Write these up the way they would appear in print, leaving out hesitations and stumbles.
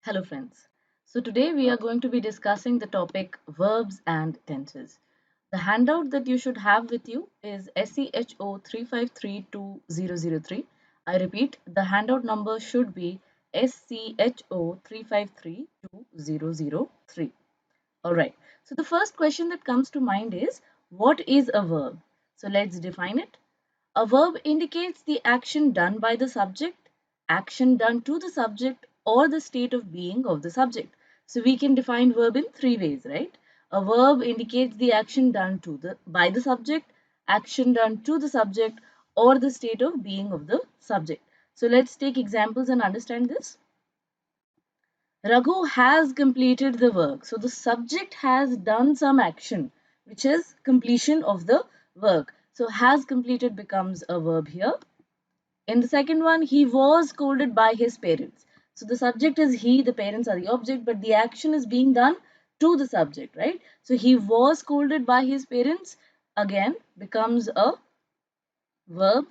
Hello, friends. So, today we are going to be discussing the topic verbs and tenses. The handout that you should have with you is SCHO 3532003. I repeat, the handout number should be SCHO 3532003. Alright, so the first question that comes to mind is what is a verb? So, let's define it. A verb indicates the action done by the subject, action done to the subject, or the state of being of the subject. So we can define verb in three ways, right? A verb indicates the action done by the subject, action done to the subject, or the state of being of the subject. So let's take examples and understand this. Raghu has completed the work. So the subject has done some action, which is completion of the work. So has completed becomes a verb here. In the second one, he was scolded by his parents. So the subject is he, the parents are the object, but the action is being done to the subject, right? So he was scolded by his parents, again becomes a verb.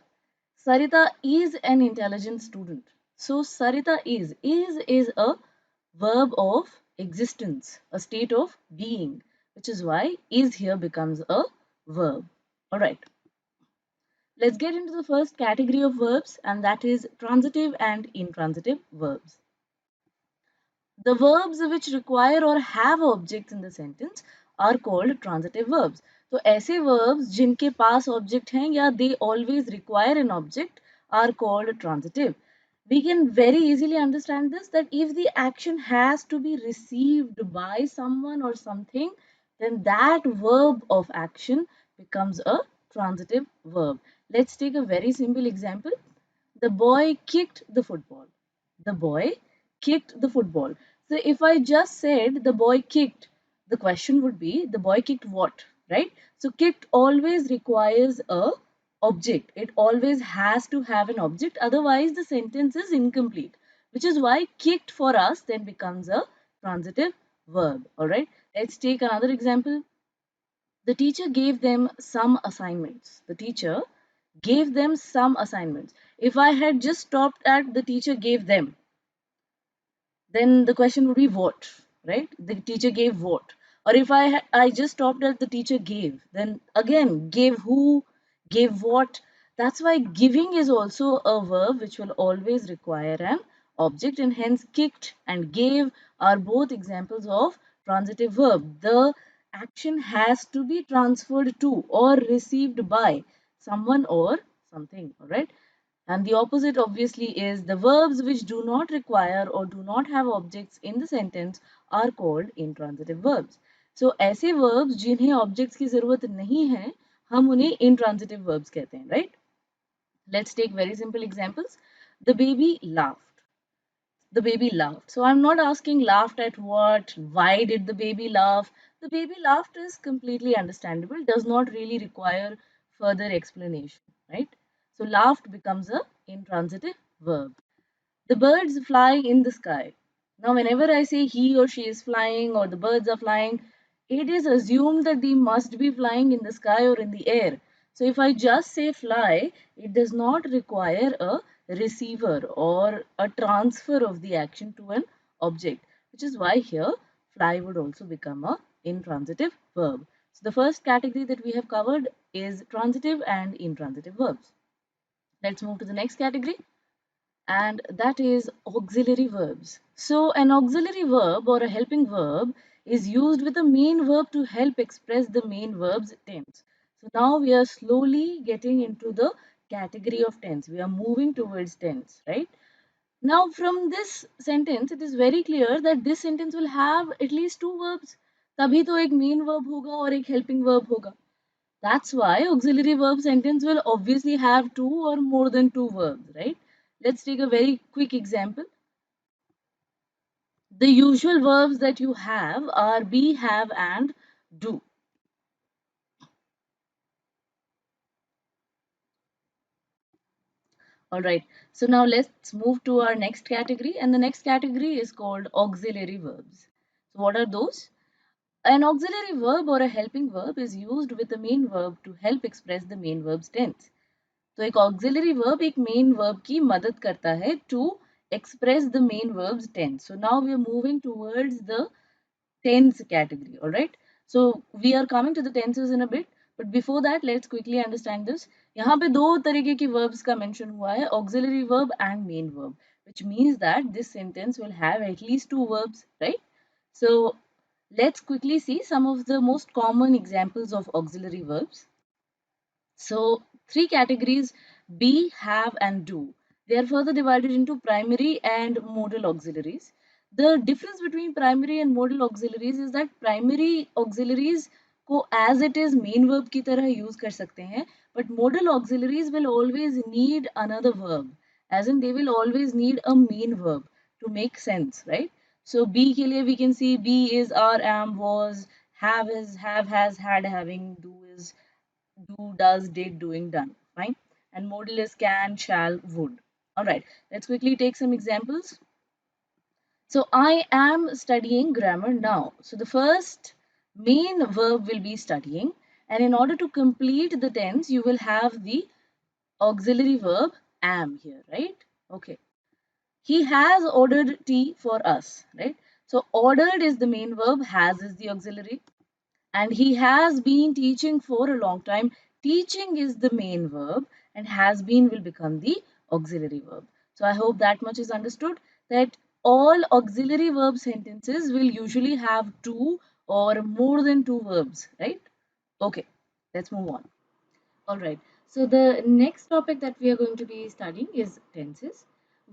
Sarita is an intelligent student. So Sarita is a verb of existence, a state of being, which is why is here becomes a verb. All right. Let's get into the first category of verbs, and that is transitive and intransitive verbs. The verbs which require or have objects in the sentence are called transitive verbs. So ऐसे verbs जिनके पास object हैं या they always require an object are called transitive. We can very easily understand this, that if the action has to be received by someone or something, then that verb of action becomes a transitive verb. Let's take a very simple example. The boy kicked the football. The boy kicked the football. So if I just said the boy kicked, the question would be the boy kicked what, right? So kicked always requires a object. It always has to have an object, otherwise the sentence is incomplete, which is why kicked for us then becomes a transitive verb. All right, let's take another example. The teacher gave them some assignments. The teacher gave them some assignments. If I had just stopped at the teacher gave them, then the question would be what, right? The teacher gave what? Or if I just stopped at the teacher gave, then again gave who, gave what? That's why giving is also a verb which will always require an object, and hence kicked and gave are both examples of transitive verb. The action has to be transferred to or received by someone or something, all right? And the opposite obviously is the verbs which do not require or do not have objects in the sentence are called intransitive verbs. So ऐसे verbs जिन्हें objects की जरूरत नहीं है, हम उन्हें intransitive verbs कहते हैं, right? Let's take very simple examples. The baby laughed. The baby laughed. So I'm not asking laughed at what, why did the baby laugh? The baby laughed is completely understandable, does not really require further explanation, right? So laughed becomes a intransitive verb. The birds fly in the sky. Now, whenever I say he or she is flying or the birds are flying, it is assumed that they must be flying in the sky or in the air. So, if I just say fly, it does not require a receiver or a transfer of the action to an object, which is why here fly would also become a intransitive verb. So, the first category that we have covered is transitive and intransitive verbs. Let's move to the next category, and that is auxiliary verbs. So an auxiliary verb or a helping verb is used with a main verb to help express the main verb's tense. So now we are slowly getting into the category of tense. We are moving towards tense, right? Now from this sentence, it is very clear that this sentence will have at least two verbs. तभी तो एक main verb होगा और एक helping verb होगा. That's why auxiliary verb sentence will obviously have two or more than two verbs, right? Let's take a very quick example. The usual verbs that you have are be, have, and do. All right. So now let's move to our next category, and the next category is called auxiliary verbs. So what are those? An auxiliary verb or a helping verb is used with the main verb to help express the main verb's tense. तो एक auxiliary verb एक main verb की मदद करता है to express the main verb's tense. So now we are moving towards the tense category, all right? So we are coming to the tenses in a bit, but before that let's quickly understand this. यहाँ पे दो तरीके की verbs का mention हुआ है, auxiliary verb and main verb, which means that this sentence will have at least two verbs, right? So let's quickly see some of the most common examples of auxiliary verbs. So three categories: be, have and do. They are further divided into primary and modal auxiliaries. The difference between primary and modal auxiliaries is that primary auxiliaries को as it is main verb की तरह use कर सकते हैं, but modal auxiliaries will always need another verb, as in they will always need a main verb to make sense, right? So be के लिए we can see be is, are, am, was, have is, have, has, had, having, do is, do, does, did, doing, done. Fine. And modal is can, shall, would. All right. Let's quickly take some examples. So I am studying grammar now. So the first main verb will be studying. And in order to complete the tense, you will have the auxiliary verb am here, right? Okay. He has ordered tea for us, right? So ordered is the main verb, has is the auxiliary, and he has been teaching for a long time. Teaching is the main verb and has been will become the auxiliary verb. So I hope that much is understood, that all auxiliary verb sentences will usually have two or more than two verbs, right? Okay, let's move on. All right. So the next topic that we are going to be studying is tenses.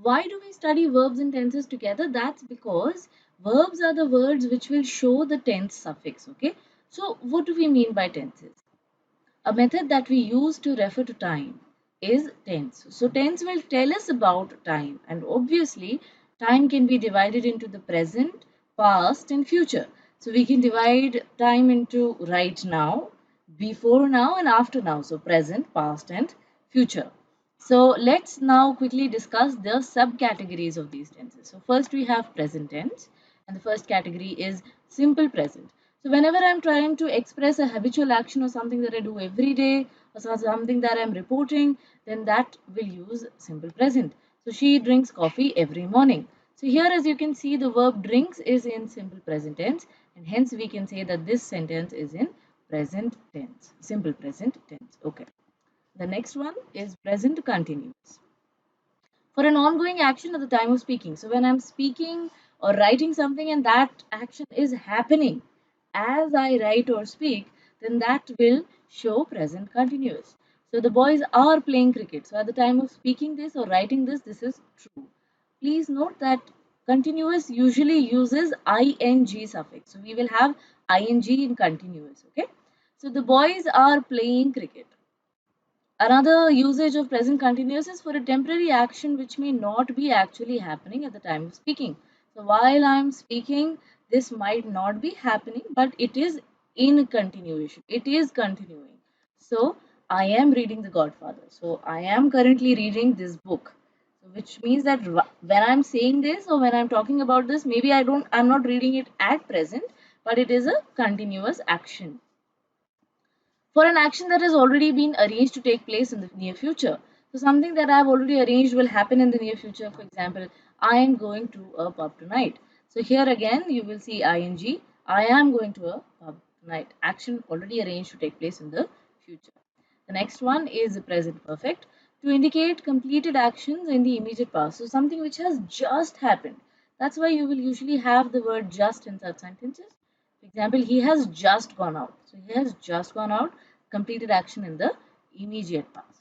Why do we study verbs and tenses together? That's because verbs are the words which will show the tense suffix. Okay. So what do we mean by tenses? A method that we use to refer to time is tense. So tense will tell us about time, and obviously time can be divided into the present, past and future. So we can divide time into right now, before now and after now. So present, past and future. So let's now quickly discuss the subcategories of these tenses. So first we have present tense, and the first category is simple present. So whenever I'm trying to express a habitual action or something that I do every day or something that I'm reporting, then that will use simple present. So she drinks coffee every morning. So here as you can see, the verb drinks is in simple present tense, and hence we can say that this sentence is in present tense, simple present tense. Okay. The next one is present continuous. For an ongoing action at the time of speaking. So when I'm speaking or writing something and that action is happening as I write or speak, then that will show present continuous. So the boys are playing cricket. So at the time of speaking this or writing this, this is true. Please note that continuous usually uses ing suffix. So we will have ing in continuous. Okay. So the boys are playing cricket. Another usage of present continuous is for a temporary action which may not be actually happening at the time of speaking. So while I am speaking, this might not be happening, but it is in continuation. It is continuing. So I am reading The Godfather. So I am currently reading this book. So which means that when I'm saying this or when I'm talking about this, maybe I'm not reading it at present, but it is a continuous action for an action that has already been arranged to take place in the near future. So something that I have already arranged will happen in the near future. For example, I am going to a pub tonight. So here again you will see ing. I am going to a pub tonight. Action already arranged to take place in the future. The next one is the present perfect to indicate completed actions in the immediate past. So something which has just happened. That's why you will usually have the word just in such sentences. For example, he has just gone out. So he has just gone out, completed action in the immediate past.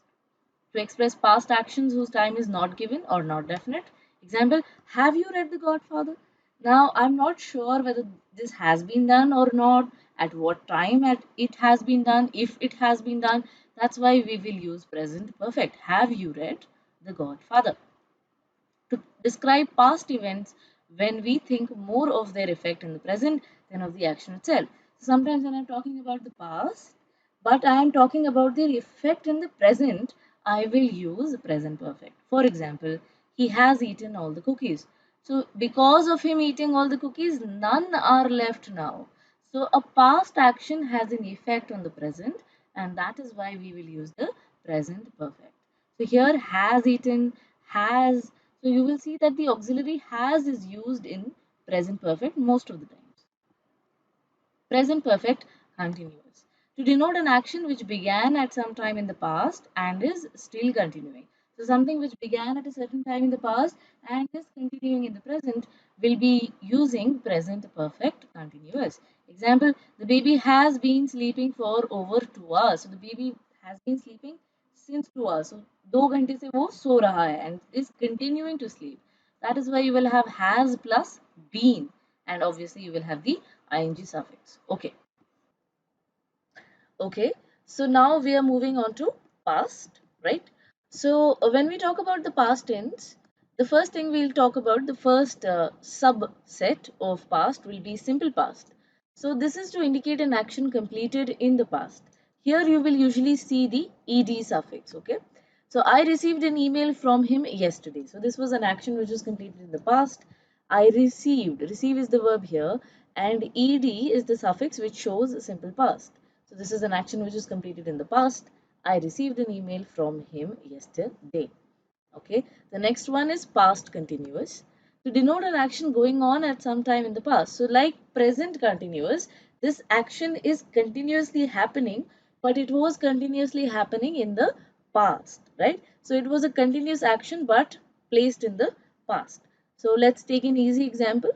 To express past actions whose time is not given or not definite. Example, have you read The Godfather? Now, I'm not sure whether this has been done or not, at what time it has been done, if it has been done. That's why we will use present perfect. Have you read The Godfather? To describe past events when we think more of their effect in the present than of the action itself. So sometimes when I'm talking about the past, but I am talking about their effect in the present, I will use present perfect. For example, he has eaten all the cookies. So because of him eating all the cookies, none are left now. So a past action has an effect on the present, and that is why we will use the present perfect. So here has eaten, has, So you will see that the auxiliary has is used in present perfect most of the times. Present perfect continuous. To denote an action which began at some time in the past and is still continuing. So something which began at a certain time in the past and is continuing in the present will be using present perfect continuous. Example, the baby has been sleeping for over 2 hours. So the baby has been sleeping since 2 hours. So 2 घंटे से वो सो रहा है and is continuing to sleep. That is why you will have has plus been, and obviously you will have the ing suffix. Okay. Okay. So now we are moving on to past, right? So when we talk about the past tense, the first thing we'll talk about, the first subset of past will be simple past. So this is to indicate an action completed in the past. Here you will usually see the ed suffix, okay? So I received an email from him yesterday. So this was an action which was completed in the past. I received, receive is the verb here, and ed is the suffix which shows simple past. So this is an action which is completed in the past. I received an email from him yesterday. Okay. The next one is past continuous. To denote an action going on at some time in the past. So like present continuous, this action is continuously happening, but it was continuously happening in the past, right? So it was a continuous action, but placed in the past. So let's take an easy example.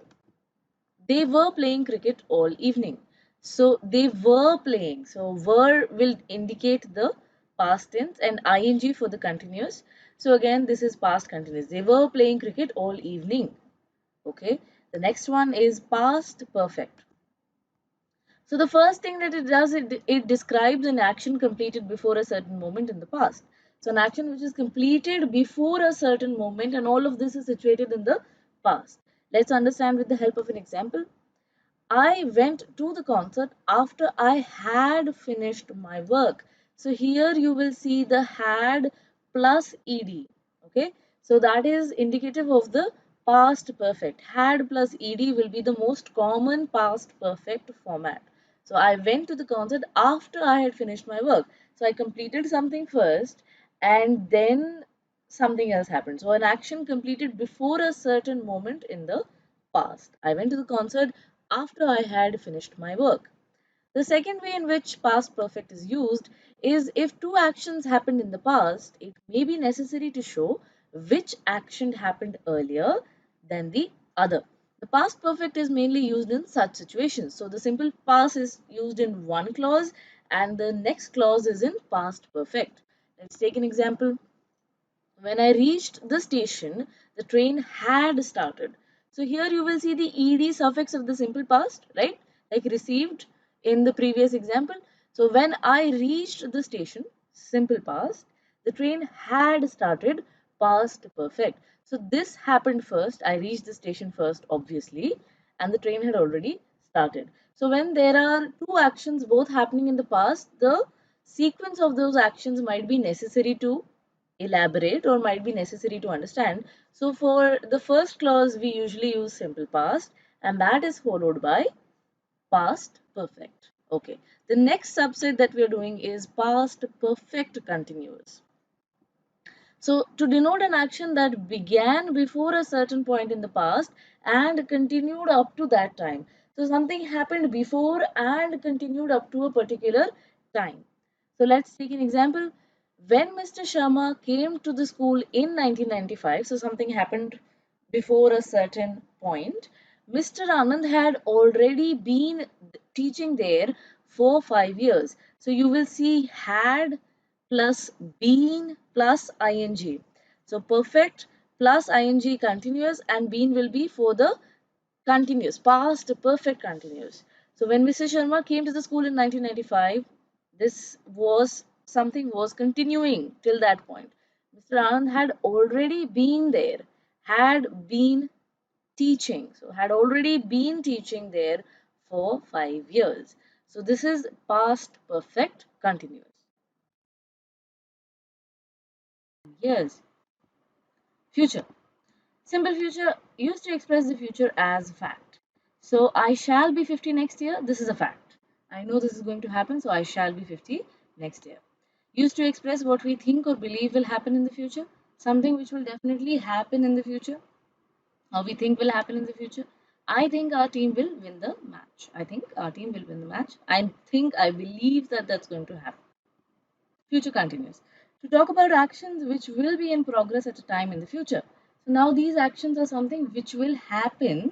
They were playing cricket all evening. So they were playing. So were will indicate the past tense and ing for the continuous. So again, this is past continuous. They were playing cricket all evening. Okay. The next one is past perfect. So the first thing that it does, it describes an action completed before a certain moment in the past. So an action which is completed before a certain moment, and all of this is situated in the past. Let's understand with the help of an example. I went to the concert after I had finished my work. So here you will see the had plus ed. Okay. So that is indicative of the past perfect. Had plus ed will be the most common past perfect format. So I went to the concert after I had finished my work. So I completed something first and then something else happened. So an action completed before a certain moment in the past. I went to the concert after I had finished my work. The second way in which past perfect is used is if two actions happened in the past, it may be necessary to show which action happened earlier than the other. The past perfect is mainly used in such situations. So the simple past is used in one clause and the next clause is in past perfect. Let's take an example. When I reached the station, the train had started. So here you will see the ed suffix of the simple past, right? Like received in the previous example. So when I reached the station, simple past, the train had started, past perfect. So this happened first. I reached the station first, obviously, and the train had already started. So when there are two actions both happening in the past, the sequence of those actions might be necessary to elaborate or might be necessary to understand. So for the first clause, we usually use simple past and that is followed by past perfect. Okay. The next subset that we are doing is past perfect continuous. So to denote an action that began before a certain point in the past and continued up to that time. So something happened before and continued up to a particular time. So let's take an example. When Mr. Sharma came to the school in 1995, so something happened before a certain point, Mr. Anand had already been teaching there for 5 years. So you will see had plus been plus ing. So perfect plus ing continuous and been will be for the continuous, past perfect continuous. So when Mr. Sharma came to the school in 1995, this was something was continuing till that point. Mr. Anand had already been there, had been teaching. So had already been teaching there for 5 years. So this is past perfect continuous. Years. Future. Simple future used to express the future as fact. So I shall be 50 next year. This is a fact. I know this is going to happen, so I shall be 50 next year. Used to express what we think or believe will happen in the future. something which will definitely happen in the future, or we think will happen in the future. I think our team will win the match. I think our team will win the match. I believe that that's going to happen. Future continues. To talk about actions which will be in progress at a time in the future. So now these actions are something which will happen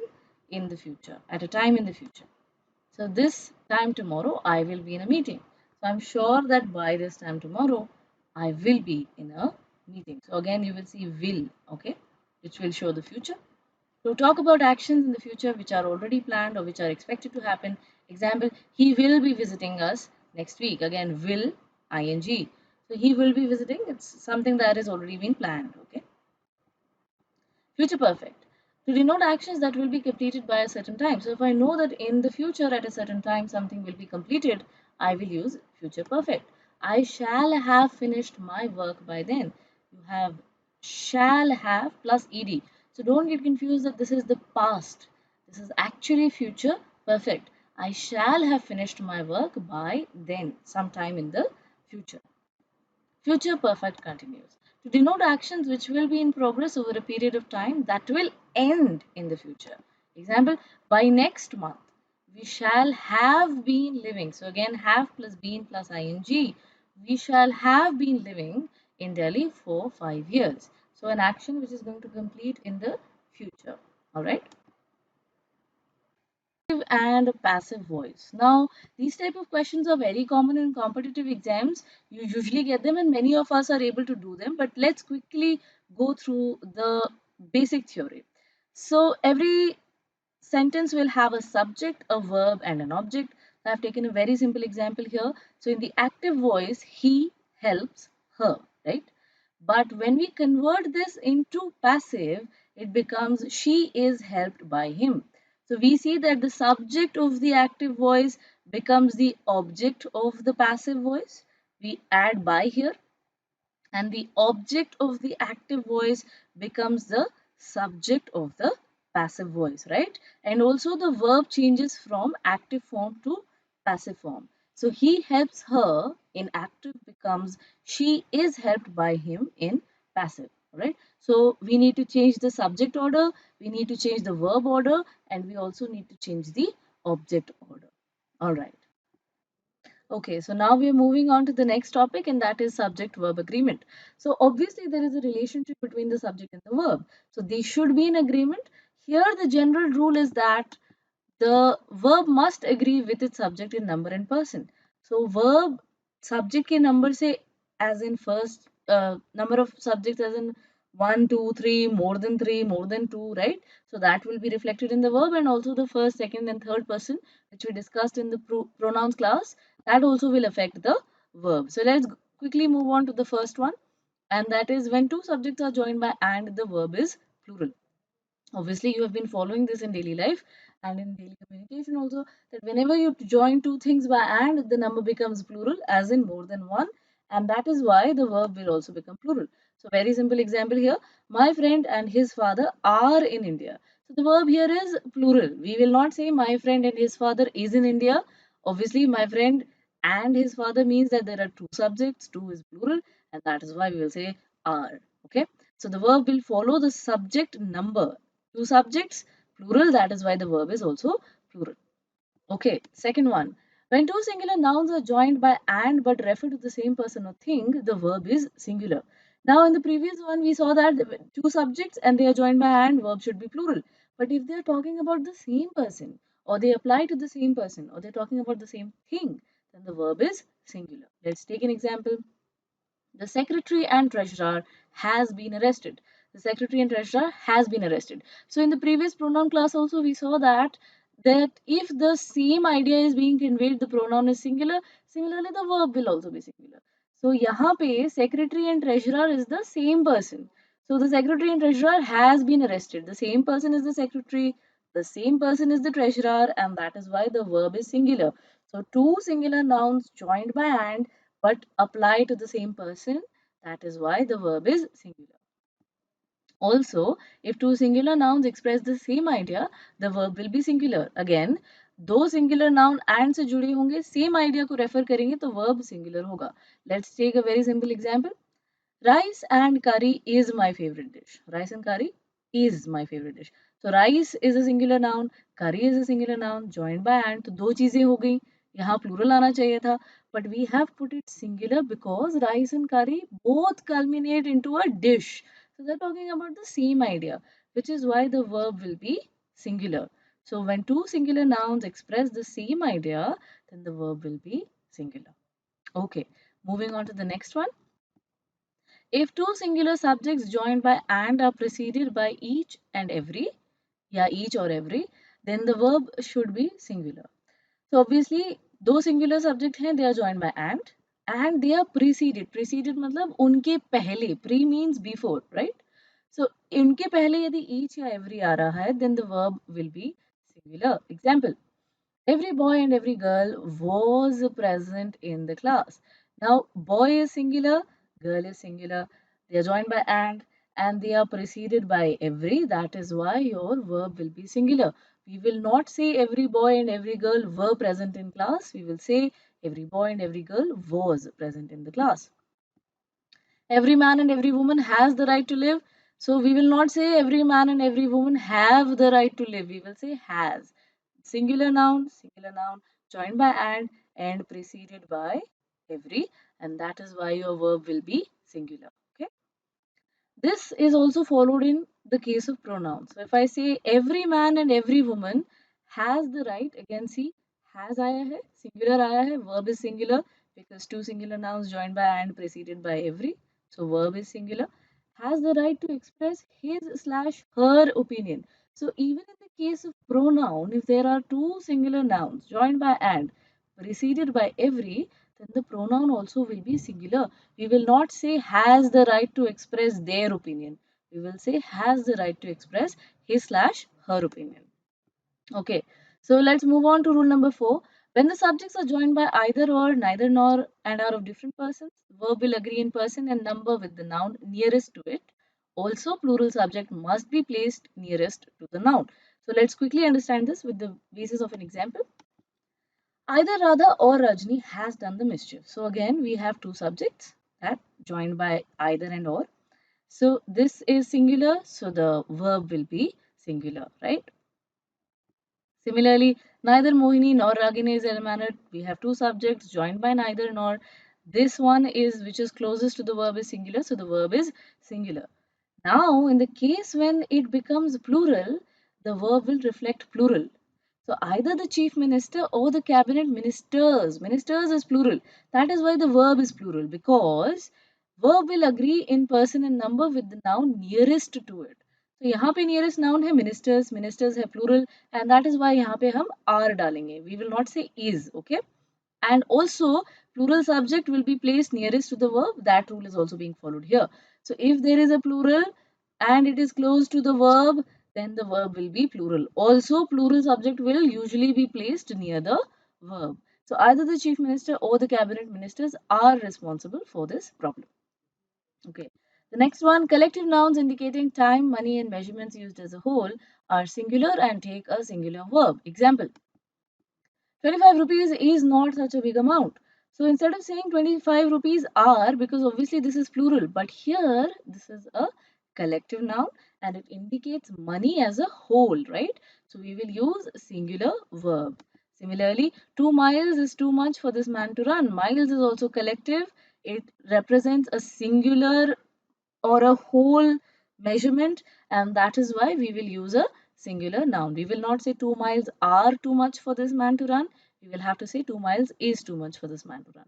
in the future, at a time in the future. So this time tomorrow, I will be in a meeting. So I'm sure that by this time tomorrow, I will be in a meeting. So again, you will see will, okay, which will show the future. So talk about actions in the future which are already planned or which are expected to happen. Example, he will be visiting us next week. Again, will, ing. So he will be visiting. It's something that has already been planned, okay. Future perfect. To denote actions that will be completed by a certain time. So if I know that in the future at a certain time something will be completed, I will use future perfect. I shall have finished my work by then. You have shall have plus ed. So don't get confused that this is the past. This is actually future perfect. I shall have finished my work by then, sometime in the future. Future perfect continues. To denote actions which will be in progress over a period of time that will end in the future. Example, by next month, we shall have been living. So again, have plus been plus ing. We shall have been living in Delhi for 5 years. So an action which is going to complete in the future. All right. And a passive voice. Now, these type of questions are very common in competitive exams. You usually get them and many of us are able to do them, but let's quickly go through the basic theory. So every sentence will have a subject, a verb, and an object. I've taken a very simple example here. So in the active voice, he helps her, right? But when we convert this into passive, it becomes she is helped by him. So we see that the subject of the active voice becomes the object of the passive voice. We add by here, and the object of the active voice becomes the subject of the passive voice, right? And also the verb changes from active form to passive form. So he helps her in active becomes she is helped by him in passive, right? So we need to change the subject order, we need to change the verb order, and we also need to change the object order. All right. Okay, so now we are moving on to the next topic, and that is subject verb agreement. So, obviously, there is a relationship between the subject and the verb. So, they should be in agreement. Here, the general rule is that the verb must agree with its subject in number and person. So, verb subject के number से as in first number of subjects as in one, two, three, more than two, right? So that will be reflected in the verb, and also the first, second, and third person, which we discussed in the pronouns class, that also will affect the verb. So let's quickly move on to the first one, and that is when two subjects are joined by and, the verb is plural. Obviously, you have been following this in daily life and in daily communication also, that whenever you join two things by and, the number becomes plural, as in more than one, and that is why the verb will also become plural. So, very simple example here, my friend and his father are in India. So, the verb here is plural. We will not say my friend and his father is in India. Obviously, my friend and his father means that there are two subjects, two is plural, and that is why we will say are. Okay. So the verb will follow the subject number. Two subjects, plural, that is why the verb is also plural. Okay, second one. When two singular nouns are joined by and but refer to the same person or thing, the verb is singular. Now, in the previous one, we saw that two subjects and they are joined by and, verb should be plural. But if they are talking about the same person, or they apply to the same person, or they're talking about the same thing, then the verb is singular. Let's take an example. The secretary and treasurer has been arrested. The secretary and treasurer has been arrested. So in the previous pronoun class also we saw that if the same idea is being conveyed, the pronoun is singular. Similarly, the verb will also be singular. So यहाँ पे secretary and treasurer is the same person. So the secretary and treasurer has been arrested. The same person is the secretary. The same person is the treasurer, and that is why the verb is singular. So two singular nouns joined by and but apply to the same person. That is why the verb is singular. Also, if two singular nouns express the same idea, the verb will be singular. Again, दो singular noun and से जुड़े होंगे, same idea को refer करेंगे तो verb singular होगा. Let's take a very simple example. Rice and curry is my favorite dish. Rice and curry is my favorite dish. So rice is a singular noun, curry is a singular noun, joined by and. तो दो चीजें हो गई. यहाँ plural आना चाहिए था, but we have put it singular because rice and curry both culminate into a dish. So they're talking about the same idea, which is why the verb will be singular. So when two singular nouns express the same idea, then the verb will be singular. Okay, moving on to the next one. If two singular subjects joined by and are preceded by each and every, yeah, each or every, then the verb should be singular. So obviously, दो singular subject हैं, they are joined by and they are preceded. Preceded मतलब उनके पहले. Pre means before, right? So उनके पहले यदि each या every आ रहा है, then the verb will be singular. Example. Every boy and every girl was present in the class. Now, boy is singular, girl is singular. They are joined by and they are preceded by every. That is why your verb will be singular. We will not say every boy and every girl were present in class. We will say every boy and every girl was present in the class. Every man and every woman has the right to live. So we will not say every man and every woman have the right to live. We will say has. Singular noun, joined by and preceded by every, and that is why your verb will be singular. Okay. This is also followed in the case of pronouns. So if I say every man and every woman has the right, again see has आया है, singular आया है, verb is singular because two singular nouns joined by and preceded by every. So verb is singular. Has the right to express his slash her opinion. So even in the case of pronoun, if there are two singular nouns joined by and preceded by every, then the pronoun also will be singular. We will not say has the right to express their opinion. We will say has the right to express his slash her opinion. Okay, so let's move on to rule number 4. When the subjects are joined by either or, neither nor, and are of different persons, verb will agree in person and number with the noun nearest to it. Also, plural subject must be placed nearest to the noun. So let's quickly understand this with the basis of an example. Either Radha or Rajni has done the mischief. So again, we have two subjects that joined by either and or. So this is singular, so the verb will be singular, right? Similarly, neither Mohini nor Ragini is ill-mannered. We have two subjects joined by neither nor. This one is which is closest to the verb is singular, so the verb is singular. Now, in the case when it becomes plural, the verb will reflect plural. So either the chief minister or the cabinet ministers. Ministers is plural. That is why the verb is plural because verb will agree in person and number with the noun nearest to it. तो यहाँ पे nearest noun है ministers, ministers है plural and that is why यहाँ पे हम are डालेंगे. We will not say is, okay? And also plural subject will be placed nearest to the verb. That rule is also being followed here. So if there is a plural and it is close to the verb, then the verb will be plural. Also plural subject will usually be placed near the verb. So either the chief minister or the cabinet ministers are responsible for this problem. Okay. The next one, collective nouns indicating time, money and measurements used as a whole are singular and take a singular verb. Example, 25 rupees is not such a big amount. So instead of saying 25 rupees are, because obviously this is plural, but here this is a collective noun and it indicates money as a whole, right? So we will use singular verb. Similarly, 2 miles is too much for this man to run. Miles is also collective. It represents a singular or a whole measurement, and that is why we will use a singular noun. We will not say 2 miles are too much for this man to run. We will have to say 2 miles is too much for this man to run.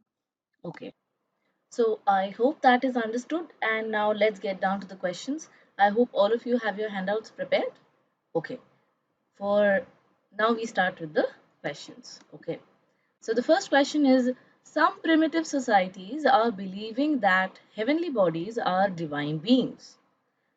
Okay. So I hope that is understood. And now let's get down to the questions. I hope all of you have your handouts prepared. Okay. For now, we start with the questions. Okay. So the first question is, some primitive societies are believing that heavenly bodies are divine beings.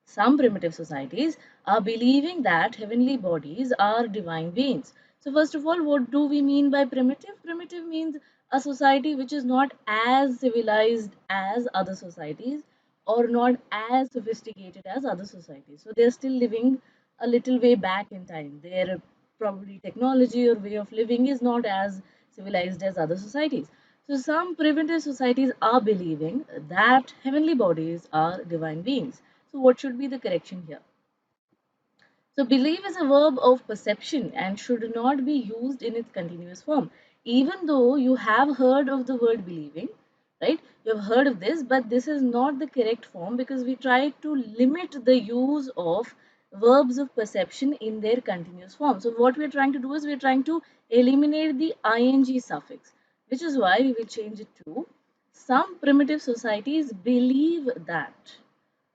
Some primitive societies are believing that heavenly bodies are divine beings. So first of all, what do we mean by primitive? Primitive means a society which is not as civilized as other societies or not as sophisticated as other societies. So they're still living a little way back in time. Their probably technology or way of living is not as civilized as other societies. So some primitive societies are believing that heavenly bodies are divine beings. So what should be the correction here? So believe is a verb of perception and should not be used in its continuous form. Even though you have heard of the word believing, right? You have heard of this, but this is not the correct form because we try to limit the use of verbs of perception in their continuous form. So what we're trying to do is we're trying to eliminate the ing suffix, which is why we will change it to some primitive societies believe that.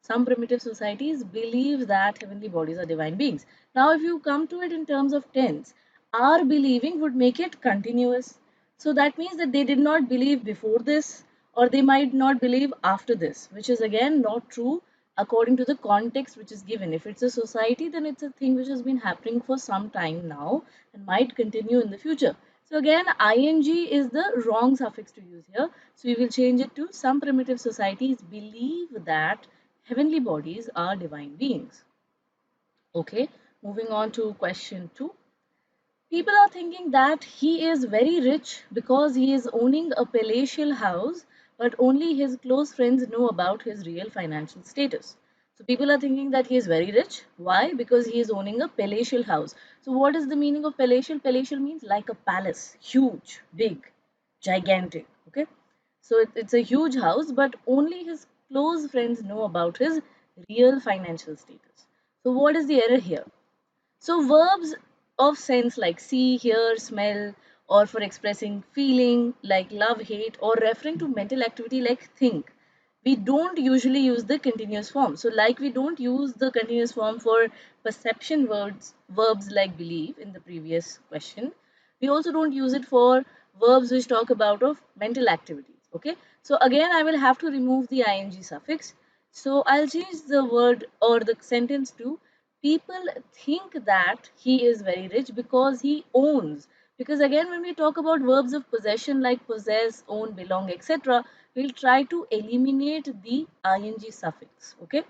Some primitive societies believe that heavenly bodies are divine beings. Now, if you come to it in terms of tense, our believing would make it continuous. So that means that they did not believe before this, or they might not believe after this, which is again not true according to the context which is given. If it's a society, then it's a thing which has been happening for some time now and might continue in the future. So again, ing is the wrong suffix to use here. So we will change it to some primitive societies believe that heavenly bodies are divine beings. Okay, moving on to question 2. People are thinking that he is very rich because he is owning a palatial house, but only his close friends know about his real financial status. So people are thinking that he is very rich. Why? Because he is owning a palatial house. So what is the meaning of palatial? Palatial means like a palace, huge, big, gigantic. Okay. So it's a huge house, but only his close friends know about his real financial status. So what is the error here? So verbs of sense like see, hear, smell, or for expressing feeling like love, hate, or referring to mental activity like think. We don't usually use the continuous form. So like we don't use the continuous form for perception verbs like believe in the previous question. We also don't use it for verbs which talk about of mental activities. Okay. So again, I will have to remove the ing suffix. So I'll change the word or the sentence to people think that he is very rich because he owns. Because again, when we talk about verbs of possession like possess, own, belong, etc., we'll try to eliminate the ing suffix. Okay.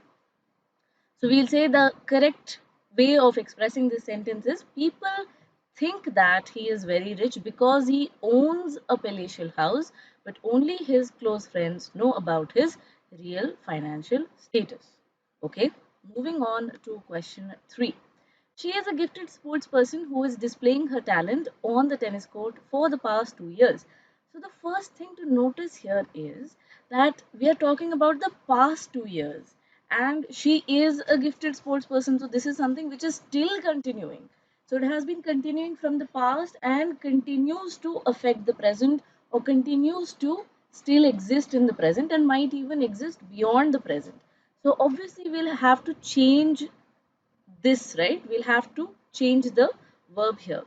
So we'll say the correct way of expressing this sentence is people think that he is very rich because he owns a palatial house, but only his close friends know about his real financial status. Okay, moving on to question 3. She is a gifted sports person who is displaying her talent on the tennis court for the past 2 years. So, the first thing to notice here is that we are talking about the past 2 years, and she is a gifted sports person. So, this is something which is still continuing. So, it has been continuing from the past and continues to affect the present or continues to still exist in the present and might even exist beyond the present. So, obviously, we'll have to change this, right? We'll have to change the verb here.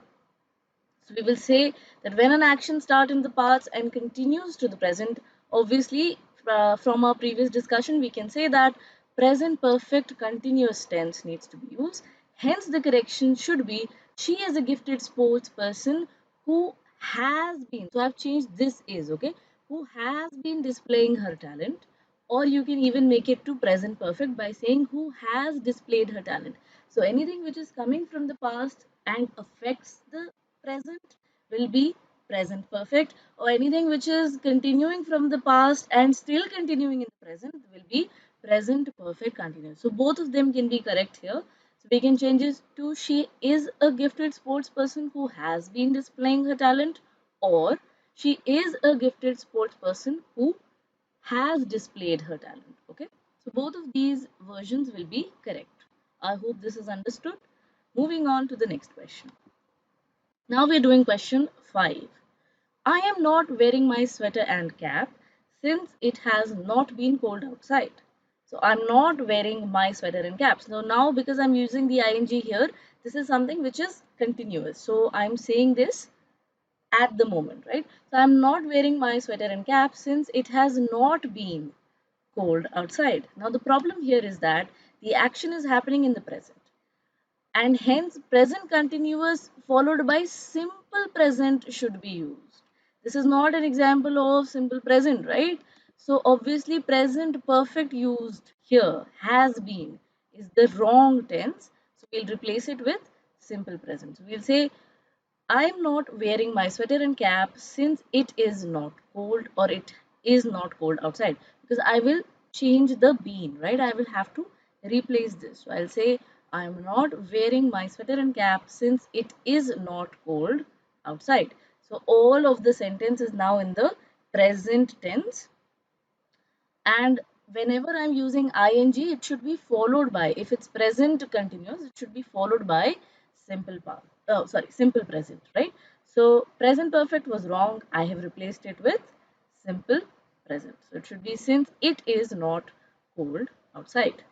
So we will say that when an action starts in the past and continues to the present, obviously from our previous discussion, we can say that present perfect continuous tense needs to be used. Hence, the correction should be she is a gifted sports person who has been. So I've changed this is, okay, who has been displaying her talent, or you can even make it to present perfect by saying who has displayed her talent. So anything which is coming from the past and affects the present will be present perfect, or anything which is continuing from the past and still continuing in the present will be present perfect continuous. So both of them can be correct here. So we can change it to she is a gifted sports person who has been displaying her talent, or she is a gifted sports person who has displayed her talent. Okay, so both of these versions will be correct. I hope this is understood. Moving on to the next question. Now we're doing question 5. I am not wearing my sweater and cap since it has not been cold outside. So I'm not wearing my sweater and cap. So now because I'm using the ing here, this is something which is continuous. So I'm saying this at the moment, right? So I'm not wearing my sweater and cap since it has not been cold outside. Now the problem here is that the action is happening in the present, and hence present continuous followed by simple present should be used. This is not an example of simple present, right? So obviously present perfect used here has been is the wrong tense. So we'll replace it with simple present. So we'll say I'm not wearing my sweater and cap since it is not cold, or it is not cold outside, because I will change the bean, right? I will have to replace this. So I'll say I'm not wearing my sweater and cap since it is not cold outside. So all of the sentence is now in the present tense, and whenever I'm using ing, it should be followed by, if it's present continuous, it should be followed by simple past, oh sorry, simple present, right? So present perfect was wrong, I have replaced it with simple present. So it should be since it is not cold outside.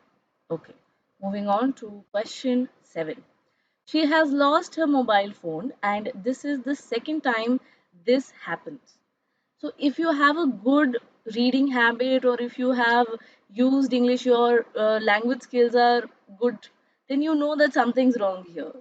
Okay, moving on to question 7. She has lost her mobile phone and this is the second time this happens. So if you have a good reading habit, or if you have used English, your language skills are good, then you know that something's wrong here,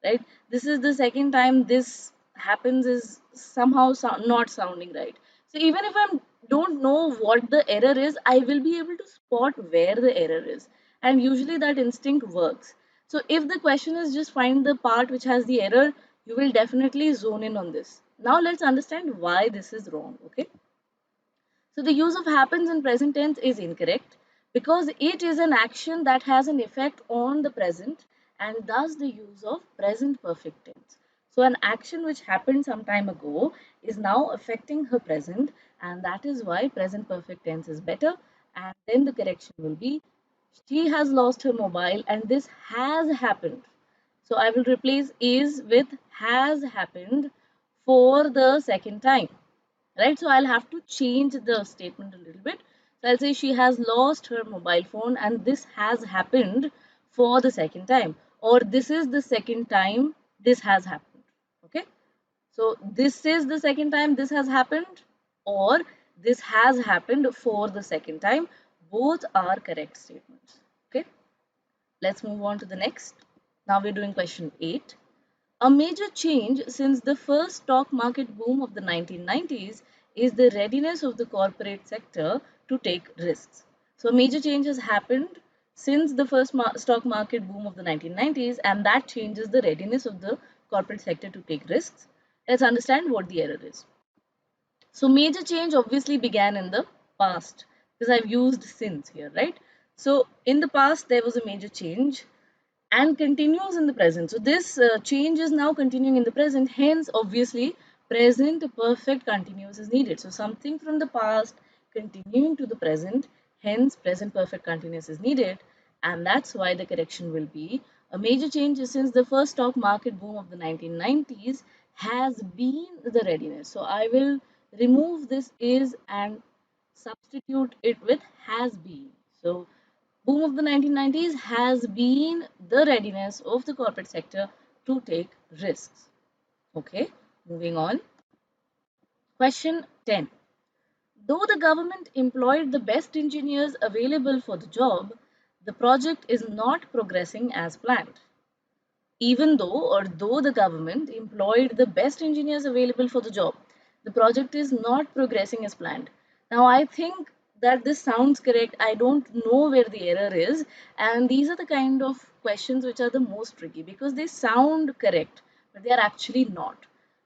right? This is the second time this happens, is somehow not sounding right. So even if I don't know what the error is, I will be able to spot where the error is, and usually that instinct works. So if the question is just find the part which has the error, you will definitely zone in on this. Now let's understand why this is wrong, okay? So the use of happens in present tense is incorrect because it is an action that has an effect on the present, and thus the use of present perfect tense. So an action which happened some time ago is now affecting her present, and that is why present perfect tense is better. And then the correction will be she has lost her mobile and this has happened. So I will replace is with has happened for the second time, right? So I'll have to change the statement a little bit. So I'll say she has lost her mobile phone and this has happened for the second time, or this is the second time this has happened. Okay, so this is the second time this has happened, or this has happened for the second time. Both are correct statements. Okay, let's move on to the next. Now we're doing question 8. A major change since the first stock market boom of the 1990s is the readiness of the corporate sector to take risks. So, a major change has happened since the first stock market boom of the 1990s, and that changes the readiness of the corporate sector to take risks. Let's understand what the error is. So, major change obviously began in the past because I've used since here, right? So, in the past, there was a major change and continues in the present. So this change is now continuing in the present. Hence, obviously, present perfect continuous is needed. So something from the past continuing to the present. Hence, present perfect continuous is needed. And that's why the correction will be a major change since the first stock market boom of the 1990s has been the readiness. So I will remove this is and substitute it with has been. So boom of the 1990s has been the readiness of the corporate sector to take risks. Okay, moving on. Question 10. Though the government employed the best engineers available for the job, the project is not progressing as planned. Even though the government employed the best engineers available for the job, the project is not progressing as planned. Now, I think that this sounds correct. I don't know where the error is, and these are the kind of questions which are the most tricky because they sound correct, but they are actually not.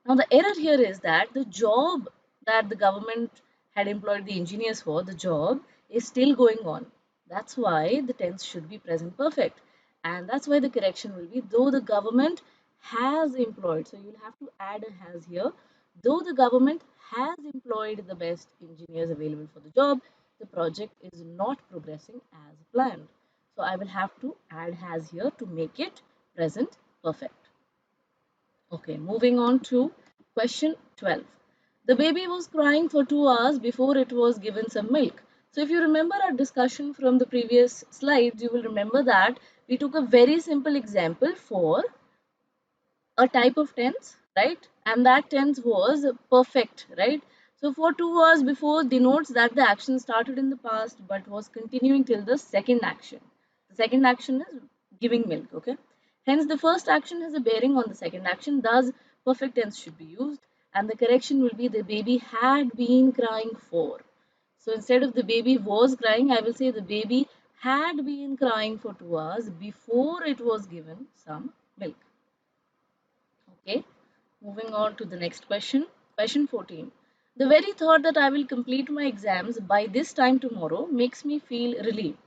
Now, the error here is that the job that the government had employed the engineers for, the job is still going on. That's why the tense should be present perfect. And that's why the correction will be though the government has employed. So you'll have to add a has here. Though the government has employed the best engineers available for the job, the project is not progressing as planned. So I will have to add has here to make it present perfect. Okay, moving on to question 12. The baby was crying for 2 hours before it was given some milk. So, if you remember our discussion from the previous slides, you will remember that we took a very simple example for a type of tense, right? And that tense was perfect, right? So, for 2 hours before denotes that the action started in the past but was continuing till the second action. The second action is giving milk, okay? Hence, the first action has a bearing on the second action, thus, perfect tense should be used, and the correction will be the baby had been crying for. So, instead of the baby was crying, I will say the baby had been crying for 2 hours before it was given some milk. Okay, Moving on to the next question. Question 14. The very thought that I will complete my exams by this time tomorrow makes me feel relieved.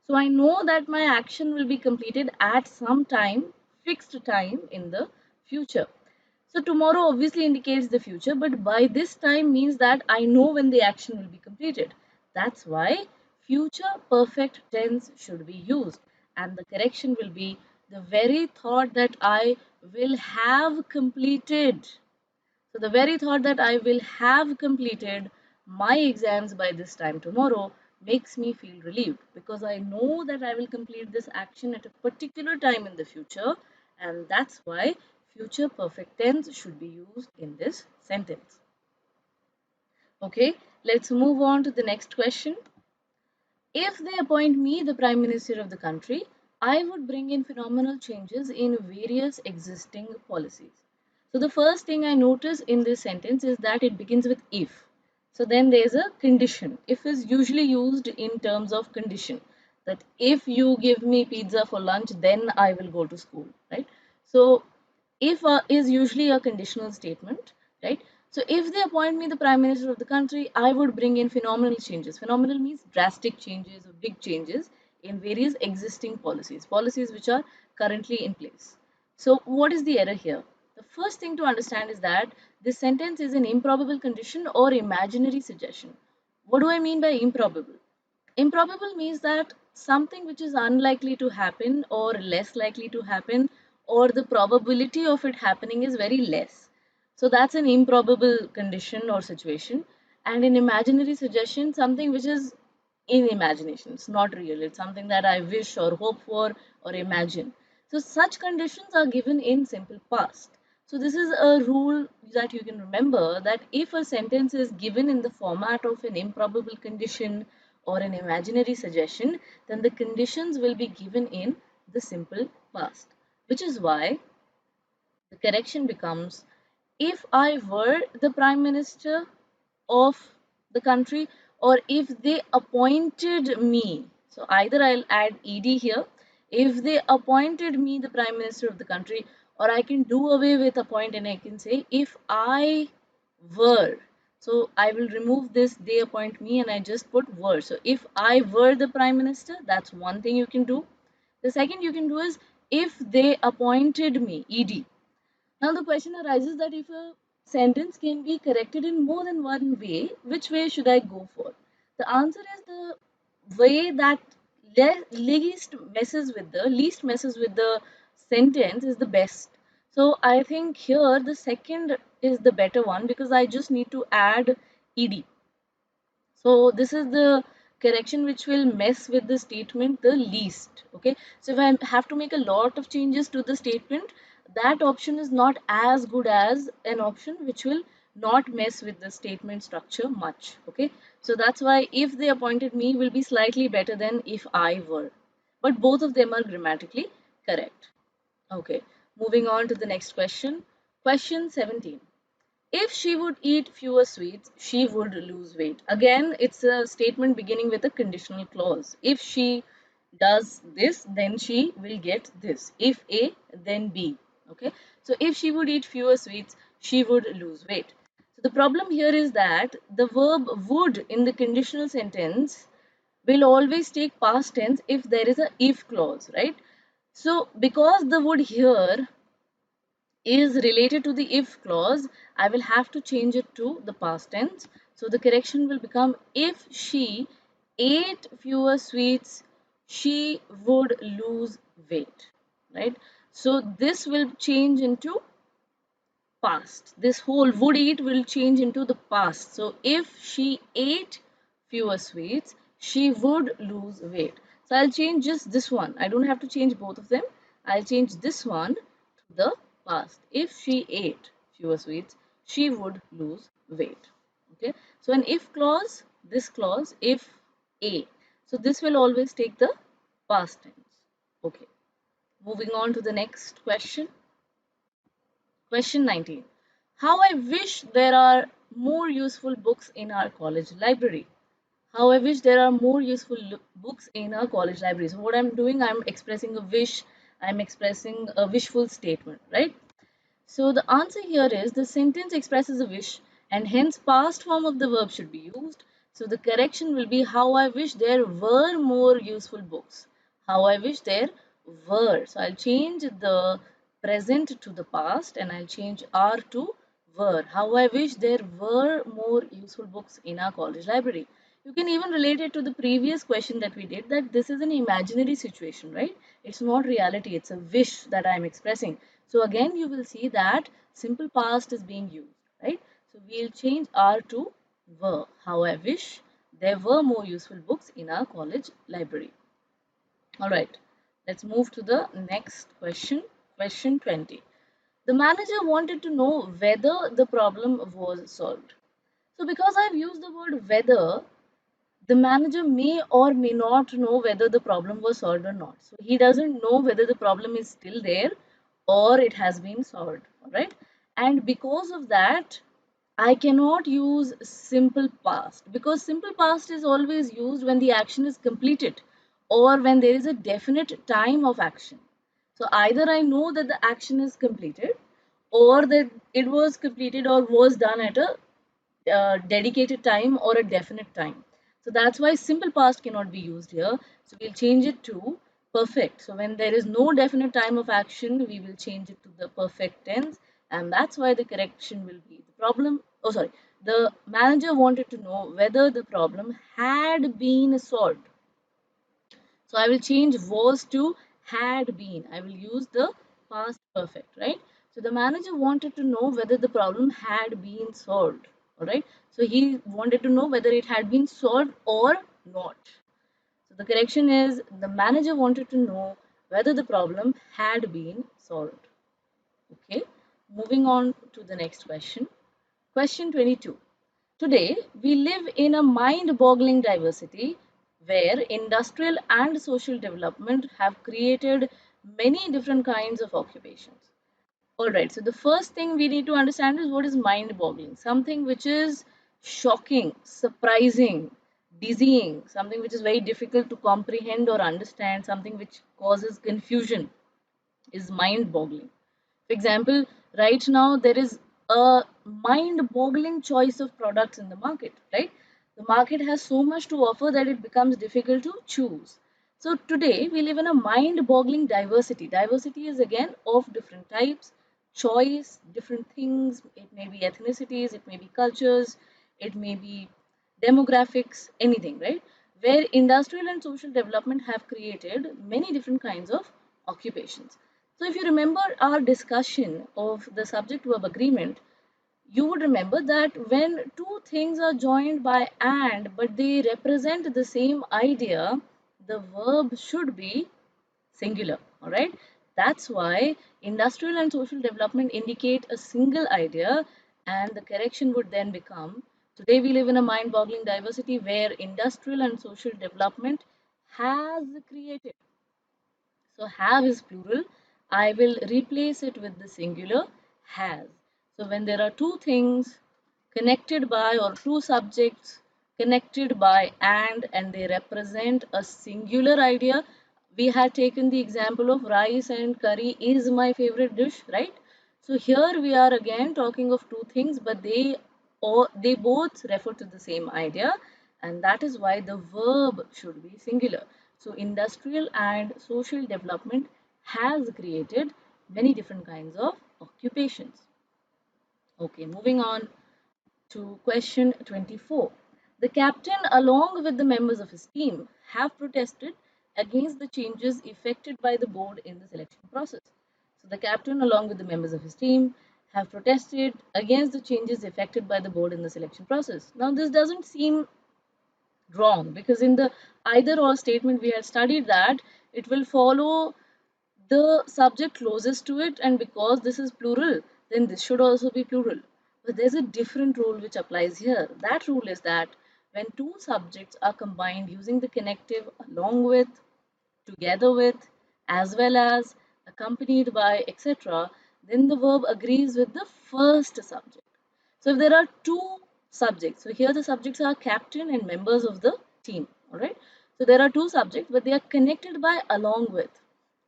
So I know that my action will be completed at some time, fixed time in the future. So tomorrow obviously indicates the future, but by this time means that I know when the action will be completed. That's why future perfect tense should be used, and the correction will be the very thought that I will have completed. So the very thought that I will have completed my exams by this time tomorrow makes me feel relieved because I know that I will complete this action at a particular time in the future, and that's why future perfect tense should be used in this sentence. Okay, let's move on to the next question. If they appoint me the Prime Minister of the country, I would bring in phenomenal changes in various existing policies. So, the first thing I notice in this sentence is that it begins with if. So, then there's a condition. If is usually used in terms of condition, that if you give me pizza for lunch, then I will go to school, right? So, if is usually a conditional statement, right? So if they appoint me the prime minister of the country, I would bring in phenomenal changes. Phenomenal means drastic changes or big changes in various existing policies which are currently in place. So what is the error here? The first thing to understand is that this sentence is an improbable condition or imaginary suggestion. What do I mean by improbable? Improbable means that something which is unlikely to happen or less likely to happen, or the probability of it happening is very less. So that's an improbable condition or situation. And in imaginary suggestion, something which is in imagination, it's not real, it's something that I wish or hope for or imagine. So such conditions are given in simple past. So this is a rule that you can remember, that if a sentence is given in the format of an improbable condition or an imaginary suggestion, then the conditions will be given in the simple past. Which is why the correction becomes, if I were the prime minister of the country, or if they appointed me. So either I'll add ed here, if they appointed me the prime minister of the country, or I can do away with appoint and I can say if I were. So I will remove this they appoint me and I just put were. So if I were the prime minister, that's one thing you can do. The second you can do is if they appointed me, ed. Now the question arises that if a sentence can be corrected in more than one way, which way should I go for? The answer is the way that least messes with the sentence is the best. So I think here the second is the better one because I just need to add ed. So this is the correction which will mess with the statement the least. Okay. So if I have to make a lot of changes to the statement, that option is not as good as an option which will not mess with the statement structure much. Okay. So that's why if they appointed me will be slightly better than if I were. But both of them are grammatically correct. Okay. Moving on to the next question. Question 17. If she would eat fewer sweets, she would lose weight. Again, it's a statement beginning with a conditional clause. If she does this, then she will get this. If A, then B. Okay. So if she would eat fewer sweets, she would lose weight. So the problem here is that the verb would in the conditional sentence will always take past tense if there is a if clause, right? So because the would here is related to the if clause, I will have to change it to the past tense. So the correction will become if she ate fewer sweets, she would lose weight, right? So this will change into past. This whole would eat will change into the past. So if she ate fewer sweets, she would lose weight. So I'll change just this one. I don't have to change both of them. I'll change this one to the past. If she ate fewer sweets, she would lose weight. Okay. So an if clause, this clause, if A. So this will always take the past tense. Okay. Moving on to the next question. Question 19. How I wish there are more useful books in our college library. How I wish there are more useful books in our college library. So what I'm doing, I'm expressing a wish, I'm expressing a wishful statement, right? So the answer here is the sentence expresses a wish and hence past form of the verb should be used. So the correction will be how I wish there were more useful books. How I wish there were. So I'll change the present to the past and I'll change are to were. How I wish there were more useful books in our college library. You can even relate it to the previous question that we did, that this is an imaginary situation, right? It's not reality, it's a wish that I'm expressing. So again, you will see that simple past is being used, right? So we'll change are to were. How I wish there were more useful books in our college library. All right, let's move to the next question. Question 20. The manager wanted to know whether the problem was solved. So because I've used the word whether, the manager may or may not know whether the problem was solved or not. So he doesn't know whether the problem is still there or it has been solved. All right. And because of that, I cannot use simple past because simple past is always used when the action is completed or when there is a definite time of action. So either I know that the action is completed or that it was completed or was done at a dedicated time or a definite time. So that's why simple past cannot be used here. So we'll change it to perfect. So when there is no definite time of action, we will change it to the perfect tense. And that's why the correction will be the problem. Oh, sorry. The manager wanted to know whether the problem had been solved. So I will change was to had been. I will use the past perfect, right? So the manager wanted to know whether the problem had been solved. All right. So he wanted to know whether it had been solved or not. So the correction is the manager wanted to know whether the problem had been solved. Okay. Moving on to the next question. Question 22. Today, we live in a mind boggling diversity where industrial and social development have created many different kinds of occupations. Alright, so the first thing we need to understand is what is mind boggling. Something which is shocking, surprising, dizzying, something which is very difficult to comprehend or understand, something which causes confusion is mind boggling. For example, right now there is a mind boggling choice of products in the market, right? The market has so much to offer that it becomes difficult to choose. So today we live in a mind boggling diversity. Diversity is again of different types, choice, different things. It may be ethnicities, it may be cultures, it may be demographics, anything, right? Where industrial and social development have created many different kinds of occupations. So, if you remember our discussion of the subject verb agreement, you would remember that when two things are joined by and but they represent the same idea, the verb should be singular. All right. That's why industrial and social development indicate a single idea, and the correction would then become today we live in a mind boggling diversity where industrial and social development has created. So have is plural. I will replace it with the singular has. So when there are two things connected by or two subjects connected by and they represent a singular idea, we had taken the example of rice and curry is my favorite dish, right? So here we are again talking of two things, but they both refer to the same idea, and that is why the verb should be singular. So industrial and social development has created many different kinds of occupations. Okay, moving on to question 24. The captain, along with the members of his team, have protested against the changes effected by the board in the selection process. So, the captain, along with the members of his team, have protested against the changes effected by the board in the selection process. Now, this doesn't seem wrong because in the either or statement we had studied that it will follow the subject closest to it, and because this is plural then this should also be plural, but there's a different rule which applies here. That rule is that when two subjects are combined using the connective along with, together with, as well as, accompanied by, etc., then the verb agrees with the first subject. So if there are two subjects, so here the subjects are captain and members of the team, all right? So there are two subjects, but they are connected by, along with,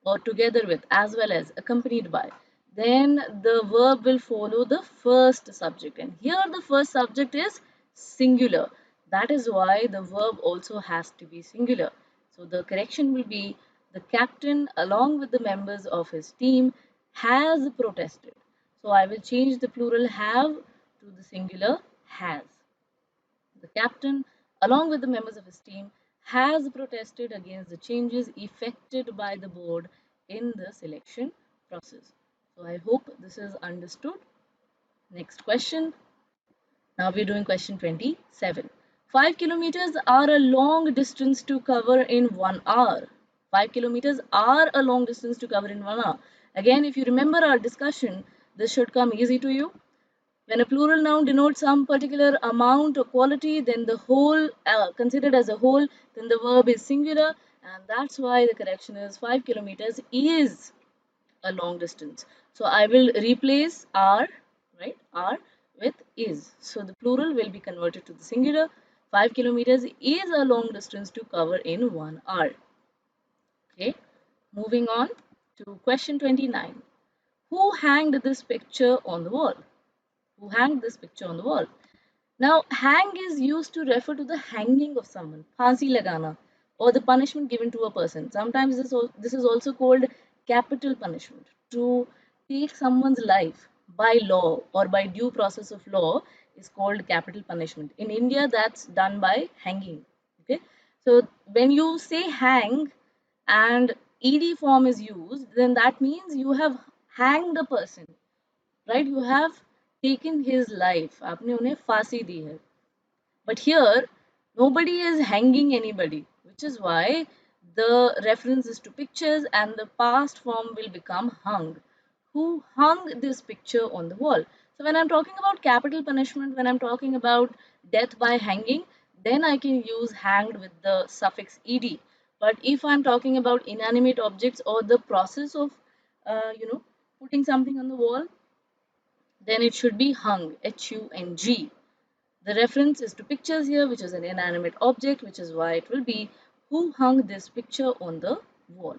or together with, as well as, accompanied by. then the verb will follow the first subject. And here the first subject is singular. That is why the verb also has to be singular. So the correction will be the captain, along with the members of his team, has protested. So I will change the plural have to the singular has. The captain, along with the members of his team, has protested against the changes effected by the board in the selection process. So I hope this is understood. Next question. Now we're doing question 27. 5 kilometers are a long distance to cover in 1 hour. 5 kilometers are a long distance to cover in 1 hour. Again, if you remember our discussion, this should come easy to you. When a plural noun denotes some particular amount or quality, then the whole, considered as a whole, then the verb is singular, and that's why the correction is 5 kilometers is a long distance. So I will replace are, right, are with is. So the plural will be converted to the singular. 5 kilometers is a long distance to cover in 1 hour. Okay, moving on to question 29. Who hanged this picture on the wall? Who hanged this picture on the wall? Now, hang is used to refer to the hanging of someone, phansi lagana, or the punishment given to a person. Sometimes this is also called capital punishment. To take someone's life by law or by due process of law is called capital punishment. In India, that's done by hanging. Okay, so when you say hang and ed form is used, then that means you have hanged a person, right? You have taken his life, आपने उन्हें फांसी दी है. But here nobody is hanging anybody, which is why the reference is to pictures and the past form will become hung. Who hung this picture on the wall? So when I'm talking about capital punishment, when I'm talking about death by hanging, then I can use hanged with the suffix ed. But if I'm talking about inanimate objects or the process of putting something on the wall, then it should be hung, H-U-N-G. The reference is to pictures here, which is an inanimate object, which is why it will be who hung this picture on the wall.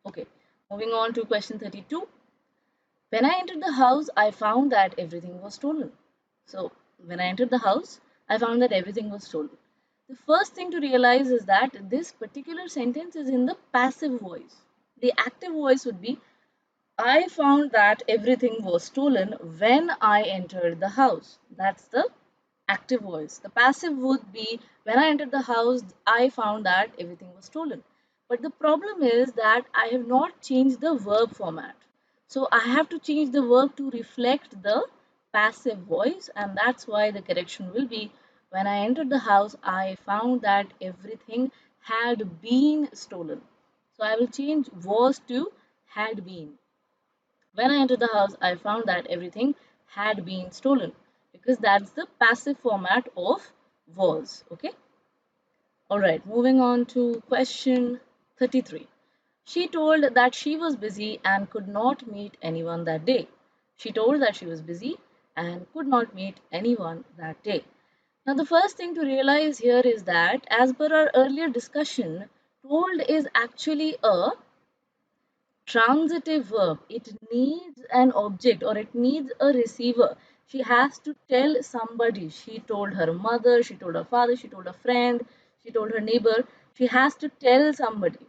Okay, moving on to question 32. When I entered the house, I found that everything was stolen. So, when I entered the house, I found that everything was stolen. The first thing to realize is that this particular sentence is in the passive voice. The active voice would be I found that everything was stolen when I entered the house. That's the active voice. The passive would be when I entered the house, I found that everything was stolen. But the problem is that I have not changed the verb format. So I have to change the verb to reflect the passive voice, and that's why the correction will be when I entered the house, I found that everything had been stolen. So I will change was to had been. When I entered the house, I found that everything had been stolen because that's the passive format of was. Okay. All right. Moving on to question 33. She told that she was busy and could not meet anyone that day. She told that she was busy and could not meet anyone that day. Now, the first thing to realize here is that, as per our earlier discussion, told is actually a transitive verb. It needs an object or it needs a receiver. She has to tell somebody. She told her mother, she told her father, she told her friend, she told her neighbor. She has to tell somebody.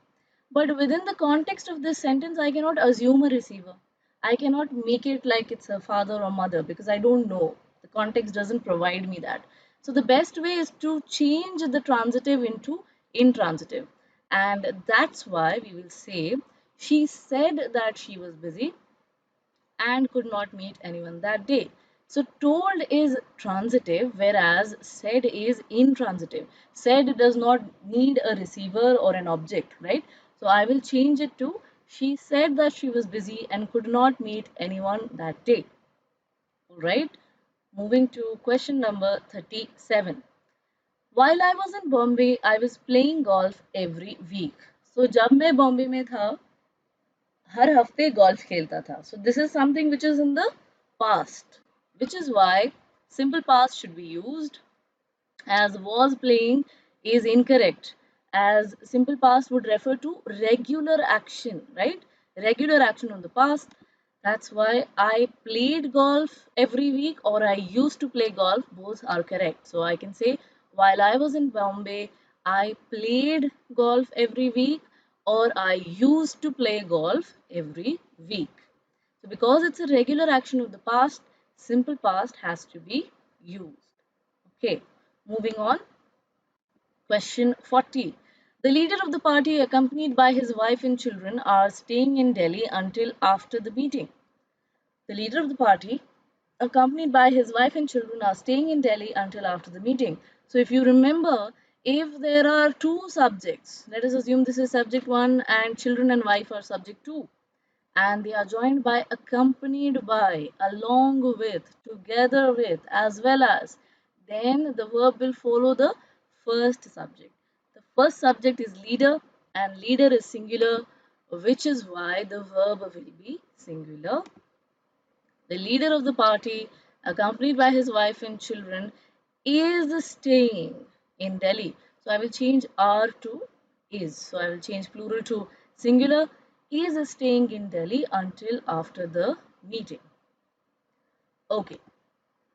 But within the context of this sentence, I cannot assume a receiver. I cannot make it like it's a father or mother because I don't know. The context doesn't provide me that. So the best way is to change the transitive into intransitive. And that's why we will say she said that she was busy and could not meet anyone that day. So told is transitive, whereas said is intransitive. Said does not need a receiver or an object, right? So I will change it to she said that she was busy and could not meet anyone that day. All right. Moving to question number 37. While I was in Bombay, I was playing golf every week. So जब मैं बॉम्बे में था, हर हफ्ते golf खेलता था. So this is something which is in the past, which is why simple past should be used, as was playing is incorrect, as simple past would refer to regular action, right? Regular action on the past. That's why I played golf every week, or I used to play golf. Both are correct. So I can say while I was in Bombay, I played golf every week, or I used to play golf every week. So because it's a regular action of the past, simple past has to be used. Okay, moving on. Question 40. The leader of the party, accompanied by his wife and children, are staying in Delhi until after the meeting. The leader of the party, accompanied by his wife and children, are staying in Delhi until after the meeting. So, if you remember, if there are two subjects, let us assume this is subject 1 and children and wife are subject 2, and they are joined by, accompanied by, along with, together with, as well as, then the verb will follow the first subject. The first subject is leader, and leader is singular, which is why the verb will be singular. The leader of the party, accompanied by his wife and children, is staying in Delhi. So I will change are to is. So I will change plural to singular. Is staying in Delhi until after the meeting. Okay.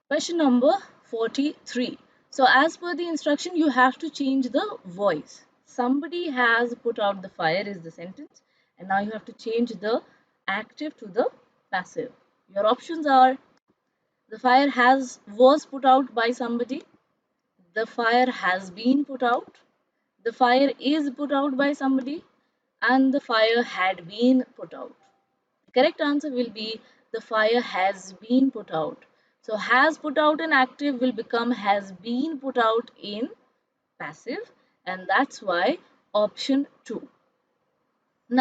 Question number 43. So as per the instruction, you have to change the voice. Somebody has put out the fire is the sentence. And now you have to change the active to the passive. Your options are: the fire was put out by somebody. The fire has been put out. The fire is put out by somebody. And the fire had been put out. The correct answer will be the fire has been put out. So has put out in active will become has been put out in passive, and that's why option 2.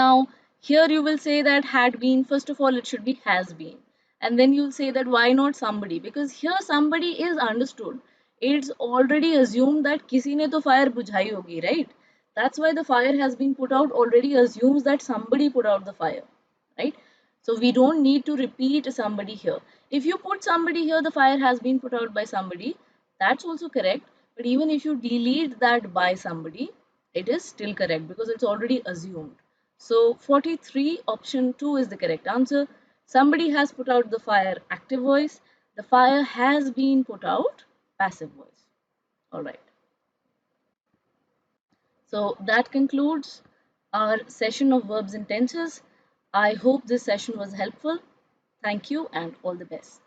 Now, here you will say that had been, first of all, it should be has been. And then you'll say that why not somebody? Because here somebody is understood. It's already assumed that kisi ne to fire bujhai hogi, right? That's why the fire has been put out already assumes that somebody put out the fire, right? So we don't need to repeat somebody here. If you put somebody here, the fire has been put out by somebody, that's also correct. But even if you delete that by somebody, it is still correct because it's already assumed. So 43 option 2 is the correct answer. Somebody has put out the fire active voice. The fire has been put out passive voice. All right. So that concludes our session of verbs and tenses. I hope this session was helpful. Thank you and all the best.